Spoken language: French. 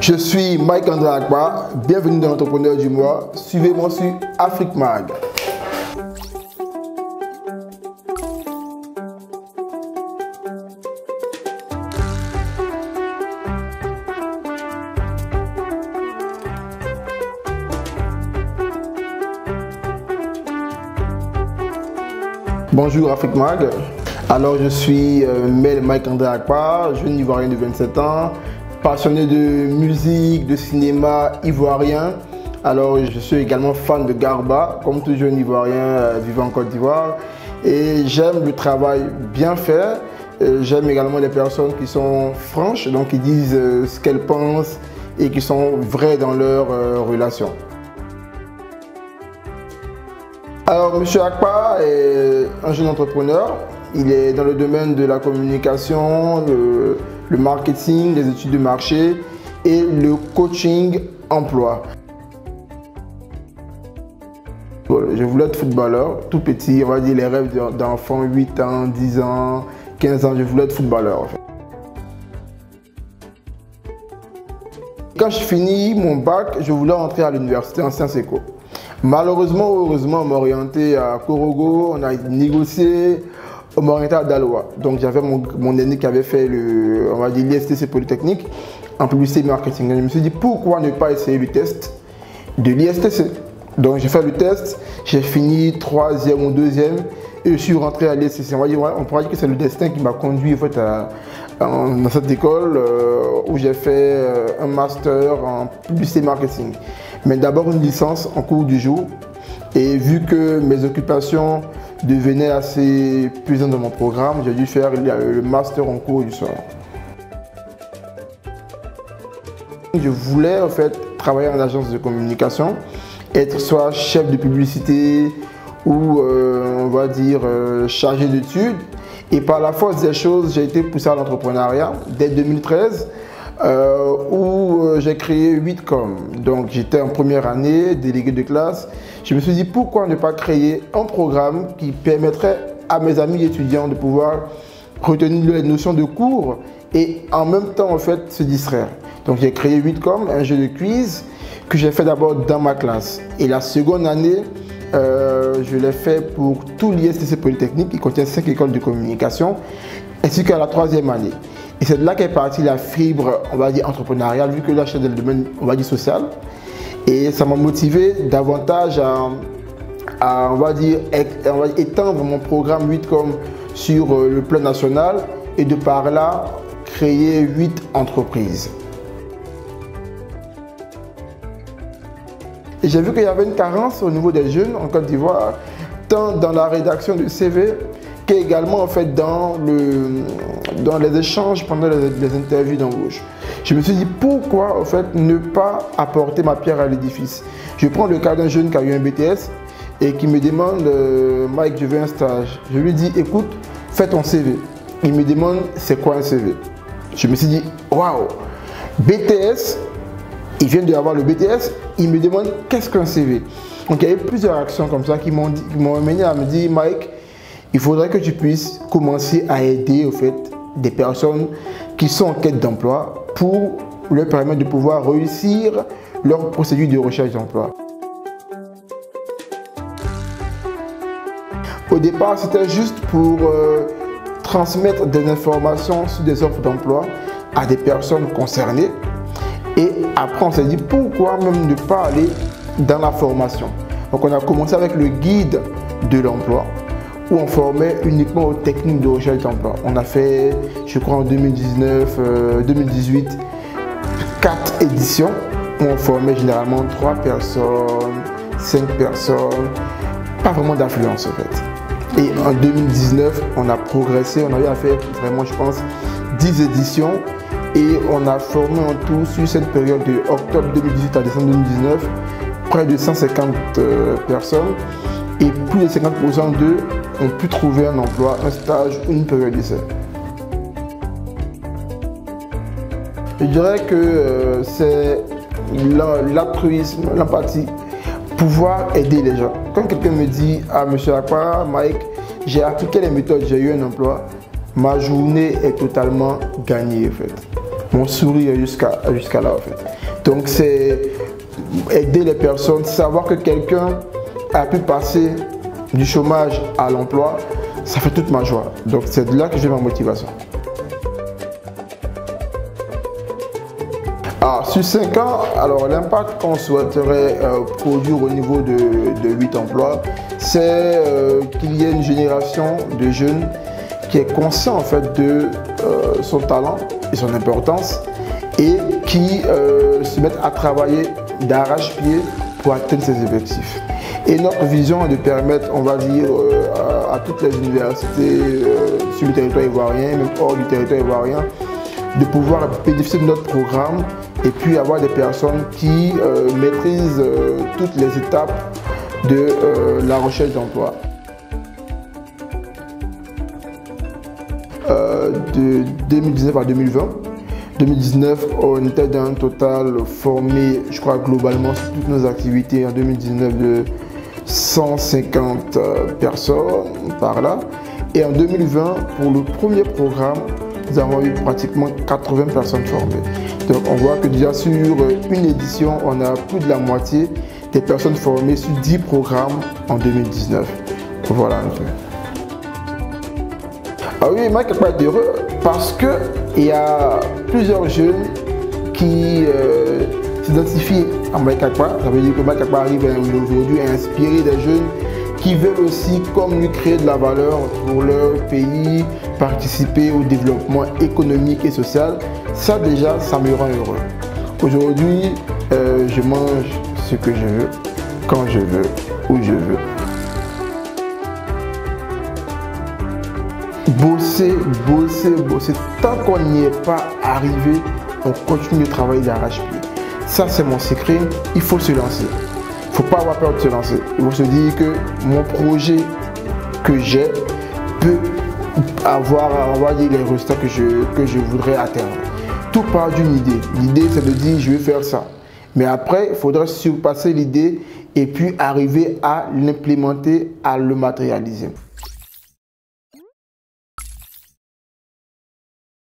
Je suis Mike-André Akpa, bienvenue dans l'Entrepreneur du mois. Suivez-moi sur Afrique Mag. Bonjour Afrique Mag. Alors je suis Mike-André Akpa, jeune Ivoirien de 27 ans, passionné de musique, de cinéma ivoirien. Alors je suis également fan de Garba, comme tout jeune Ivoirien vivant en Côte d'Ivoire. Et j'aime le travail bien fait. J'aime également les personnes qui sont franches, donc qui disent ce qu'elles pensent et qui sont vraies dans leurs relations. Alors, M. Akpa est un jeune entrepreneur. Il est dans le domaine de la communication, le marketing, les études de marché et le coaching emploi. Je voulais être footballeur, tout petit, on va dire les rêves d'enfant, 8 ans, 10 ans, 15 ans, je voulais être footballeur en fait. Quand je finis mon bac, je voulais entrer à l'université en sciences éco. Malheureusement ou heureusement, on m'a orienté à Korogo, on a négocié, on m'a orienté à Daloa. Donc j'avais mon aîné qui avait fait l'ISTC Polytechnique en publicité et marketing. Et je me suis dit pourquoi ne pas essayer le test de l'ISTC. Donc j'ai fait le test, j'ai fini 3e ou 2e et je suis rentré à l'ISTC. On pourrait dire que c'est le destin qui m'a conduit en fait, dans cette école où j'ai fait un master en publicité et marketing. Mais d'abord une licence en cours du jour. Et vu que mes occupations devenaient assez puissantes dans mon programme, j'ai dû faire le master en cours du soir. Je voulais en fait travailler en agence de communication, être soit chef de publicité ou on va dire chargé d'études. Et par la force des choses, j'ai été poussé à l'entrepreneuriat dès 2013. Où j'ai créé 8Com. Donc j'étais en première année, délégué de classe. Je me suis dit pourquoi ne pas créer un programme qui permettrait à mes amis étudiants de pouvoir retenir les notions de cours et en même temps en fait se distraire. Donc j'ai créé 8Com, un jeu de quiz que j'ai fait d'abord dans ma classe. Et la seconde année, je l'ai fait pour tout l'ISTC Polytechnique qui contient 5 écoles de communication, ainsi qu'à la 3e année. Et c'est de là qu'est partie la fibre, on va dire, entrepreneuriale, vu que là, je suis dans le domaine, on va dire, social. Et ça m'a motivé davantage à on va dire, étendre mon programme 8Com sur le plan national et de par là, créer 8 entreprises. Et j'ai vu qu'il y avait une carence au niveau des jeunes en Côte d'Ivoire, tant dans la rédaction de CV, également en fait dans les échanges pendant les interviews d'embauche. Je me suis dit pourquoi en fait ne pas apporter ma pierre à l'édifice. Je prends le cas d'un jeune qui a eu un BTS et qui me demande Mike, je veux un stage. Je lui dis écoute, fais ton CV. Il me demande c'est quoi un CV. Je me suis dit waouh, BTS, il vient d'avoir le BTS, il me demande qu'est-ce qu'un CV. Donc il y a eu plusieurs actions comme ça qui m'ont amené à me dire Mike, il faudrait que tu puisses commencer à aider au fait, des personnes qui sont en quête d'emploi pour leur permettre de pouvoir réussir leur procédure de recherche d'emploi. Au départ, c'était juste pour transmettre des informations sur des offres d'emploi à des personnes concernées. Et après, on s'est dit pourquoi même ne pas aller dans la formation. Donc, on a commencé avec le guide de l'emploi, où on formait uniquement aux techniques de recherche d'emploi. On a fait, je crois en 2018, 4 éditions où on formait généralement 3 personnes, 5 personnes, pas vraiment d'affluence en fait. Et en 2019, on a progressé, on avait à faire vraiment, je pense, 10 éditions et on a formé en tout sur cette période de octobre 2018 à décembre 2019 près de 150 personnes et plus de 50% d'eux ont pu trouver un emploi, un stage ou une période d'essai. Je dirais que c'est l'altruisme, l'empathie, pouvoir aider les gens. Quand quelqu'un me dit « Ah, monsieur Akpa, Mike, j'ai appliqué les méthodes, j'ai eu un emploi », ma journée est totalement gagnée en fait. mon sourire jusqu'à là en fait. Donc c'est aider les personnes, savoir que quelqu'un a pu passer du chômage à l'emploi, ça fait toute ma joie. Donc c'est de là que j'ai ma motivation. Alors, sur 5 ans, alors l'impact qu'on souhaiterait produire au niveau de 8 emplois, c'est qu'il y ait une génération de jeunes qui est conscient en fait de son talent et son importance et qui se mettent à travailler d'arrache-pied pour atteindre ses objectifs. Et notre vision est de permettre, on va dire, à toutes les universités sur le territoire ivoirien, même hors du territoire ivoirien, de pouvoir bénéficier de notre programme et puis avoir des personnes qui maîtrisent toutes les étapes de la recherche d'emploi. De 2019 à 2020. 2019, on était d'un total formé, je crois globalement sur toutes nos activités en 2019 de 150 personnes par là. Et en 2020, pour le premier programme, nous avons eu pratiquement 80 personnes formées. Donc on voit que déjà sur une édition, on a plus de la moitié des personnes formées sur 10 programmes en 2019. Voilà un peu. Ah oui, moi, je suis heureux parce qu'il y a plusieurs jeunes qui s'identifient à Maïkakpa. Ça veut dire que Maïkakpa arrive aujourd'hui à inspirer des jeunes qui veulent aussi, comme lui, créer de la valeur pour leur pays, participer au développement économique et social. Ça déjà, ça me rend heureux. Aujourd'hui, je mange ce que je veux, quand je veux, où je veux. Bosser, bosser, bosser. Tant qu'on n'y est pas arrivé, on continue de travailler d'arrache-pied. Ça, c'est mon secret. Il faut se lancer. Il ne faut pas avoir peur de se lancer. Il faut se dire que mon projet que j'ai peut avoir, on va dire, les résultats que je voudrais atteindre. Tout part d'une idée. L'idée, c'est de dire, je vais faire ça. Mais après, il faudra surpasser l'idée et puis arriver à l'implémenter, à le matérialiser.